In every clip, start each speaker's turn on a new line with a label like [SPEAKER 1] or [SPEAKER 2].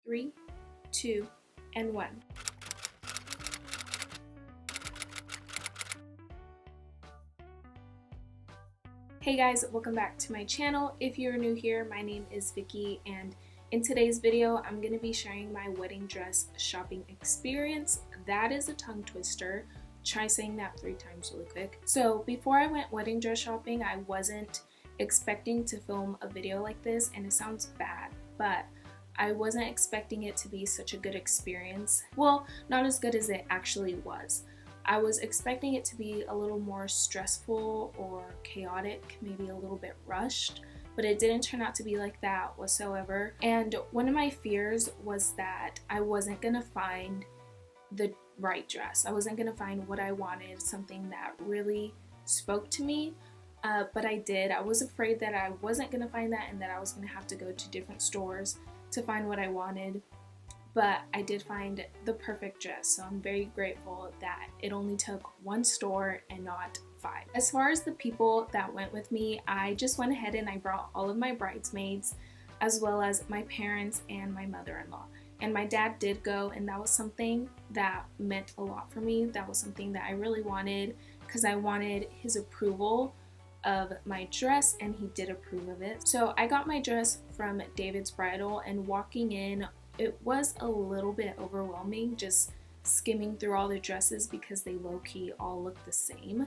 [SPEAKER 1] 3, 2, and 1. Hey guys, welcome back to my channel. If you're new here, my name is Vicky, and in today's video, I'm going to be sharing my wedding dress shopping experience. That is a tongue twister. Try saying that 3 times really quick. So before I went wedding dress shopping, I wasn't expecting to film a video like this, and it sounds bad, but I wasn't expecting it to be such a good experience. Well, not as good as it actually was. I was expecting it to be a little more stressful or chaotic, maybe a little bit rushed, but it didn't turn out to be like that whatsoever. And one of my fears was that I wasn't gonna find the right dress. I wasn't gonna find what I wanted, something that really spoke to me, but I did. I was afraid that I wasn't gonna find that and that I was gonna have to go to different stores to find what I wanted. But I did find the perfect dress, so I'm very grateful that it only took 1 store and not 5. As far as the people that went with me, I just went ahead and I brought all of my bridesmaids, as well as my parents and my mother-in-law. And my dad did go, and that was something that meant a lot for me. That was something that I really wanted, because I wanted his approval of my dress, and he did approve of it. So I got my dress from David's Bridal, and walking in, it was a little bit overwhelming just skimming through all the dresses because they low-key all look the same.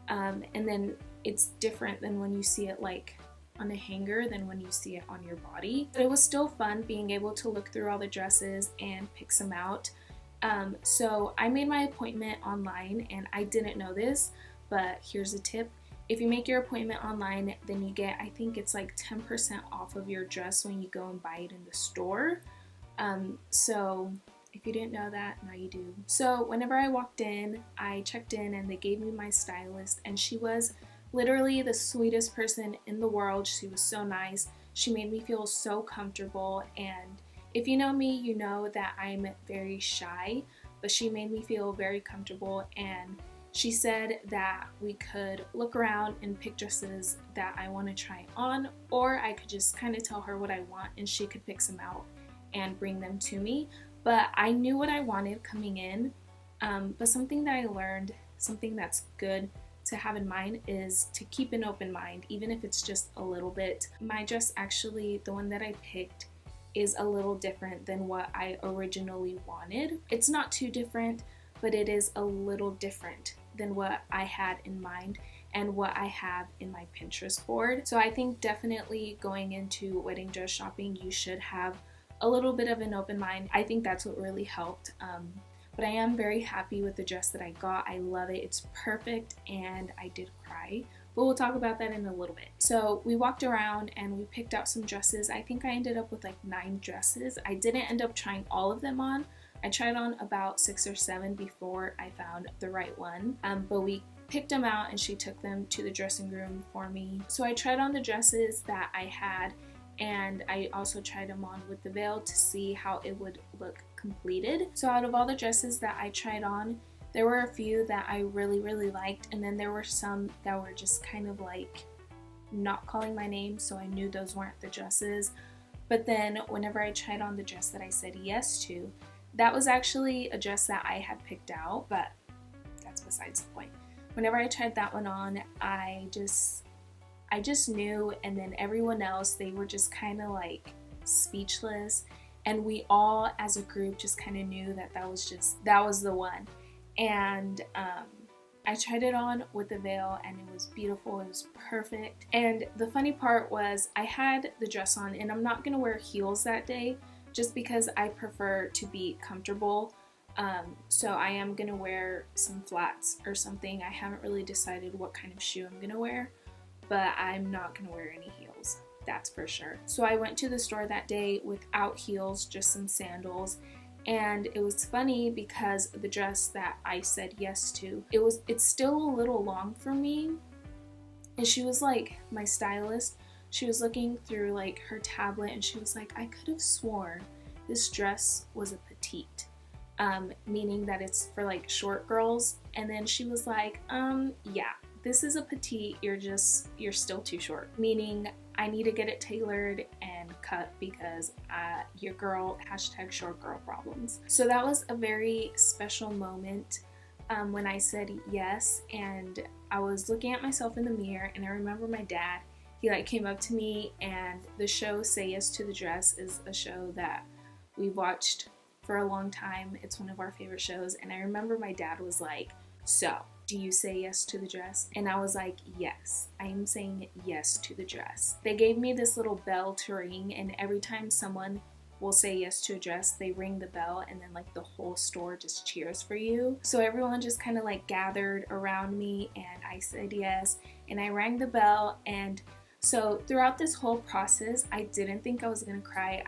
[SPEAKER 1] And then it's different than when you see it like on a hanger than when you see it on your body. But it was still fun being able to look through all the dresses and pick some out. So I made my appointment online, and I didn't know this, but here's a tip. If you make your appointment online, then you get, I think it's like 10% off of your dress when you go and buy it in the store. So if you didn't know that, now you do. So whenever I walked in, I checked in and they gave me my stylist, and she was literally the sweetest person in the world. She was so nice. She made me feel so comfortable, and if you know me, you know that I'm very shy, but she made me feel very comfortable, and she said that we could look around and pick dresses that I want to try on, or I could just kind of tell her what I want and she could pick some out and bring them to me. But I knew what I wanted coming in, but something that I learned, something that's good to have in mind, is to keep an open mind, even if it's just a little bit. My dress, actually, the one that I picked, is a little different than what I originally wanted. It's not too different, but it is a little different than what I had in mind and what I have in my Pinterest board. So I think definitely going into wedding dress shopping, you should have a little bit of an open mind. I think that's what really helped. But I am very happy with the dress that I got. I love it. It's perfect, and I did cry. But we'll talk about that in a little bit. So we walked around and we picked out some dresses. I think I ended up with like 9 dresses. I didn't end up trying all of them on. I tried on about 6 or 7 before I found the right one. But we picked them out and she took them to the dressing room for me. So I tried on the dresses that I had, and I also tried them on with the veil to see how it would look completed. So out of all the dresses that I tried on, there were a few that I really liked, and then there were some that were just kind of like not calling my name, so I knew those weren't the dresses. But then whenever I tried on the dress that I said yes to, that was actually a dress that I had picked out, but that's besides the point. Whenever I tried that one on, I just knew, and then everyone else, they were just kind of like speechless, and we all as a group just kind of knew that that was the one. And I tried it on with the veil, and it was beautiful. It was perfect. And the funny part was I had the dress on, and I'm not gonna wear heels that day just because I prefer to be comfortable. So I am gonna wear some flats or something. I haven't really decided what kind of shoe I'm gonna wear, but I'm not gonna wear any heels, that's for sure. So I went to the store that day without heels, just some sandals, and it was funny because the dress that I said yes to, it's still a little long for me, and she was like, my stylist, she was looking through like her tablet, and she was like, I could have sworn this dress was a petite, meaning that it's for like short girls. And then she was like, yeah, this is a petite, you're still too short, meaning I need to get it tailored and cut because your girl, hashtag short girl problems. So that was a very special moment when I said yes, and I was looking at myself in the mirror, and I remember my dad, he like came up to me, and the show Say Yes to the Dress is a show that we watched for a long time. It's one of our favorite shows, and I remember my dad was like, so do you say yes to the dress? And I was like, yes, I am saying yes to the dress. They gave me this little bell to ring, and every time someone will say yes to a dress, they ring the bell, and then like the whole store just cheers for you. So everyone just kind of like gathered around me, and I said yes, and I rang the bell. And so throughout this whole process, I didn't think I was gonna cry.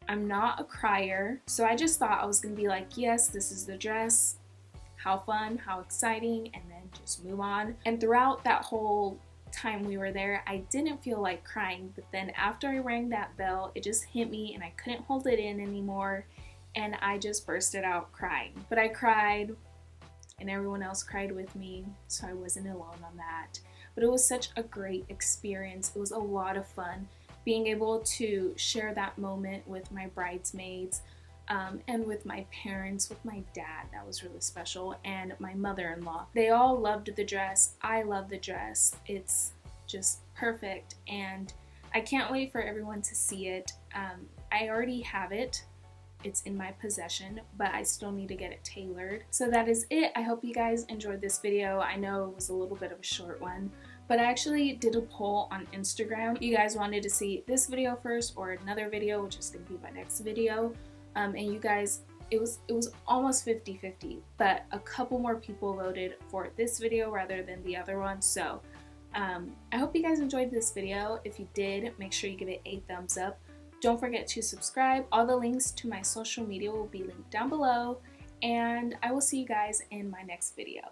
[SPEAKER 1] I'm not a crier, so I just thought I was gonna be like, yes, this is the dress, how fun, how exciting, and then just move on. And throughout that whole time we were there, I didn't feel like crying, but then after I rang that bell, it just hit me and I couldn't hold it in anymore, and I just bursted out crying. But I cried, and everyone else cried with me, so I wasn't alone on that. But it was such a great experience. It was a lot of fun being able to share that moment with my bridesmaids, and with my parents, with my dad. That was really special, and my mother-in-law. They all loved the dress. I love the dress. It's just perfect, and I can't wait for everyone to see it. I already have it. It's in my possession, but I still need to get it tailored. So that is it. I hope you guys enjoyed this video. I know it was a little bit of a short one, but I actually did a poll on Instagram. You guys wanted to see this video first or another video, which is going to be my next video. And you guys, it was almost 50-50, but a couple more people voted for this video rather than the other one. So I hope you guys enjoyed this video. If you did, make sure you give it a thumbs up. Don't forget to subscribe. All the links to my social media will be linked down below, and I will see you guys in my next video.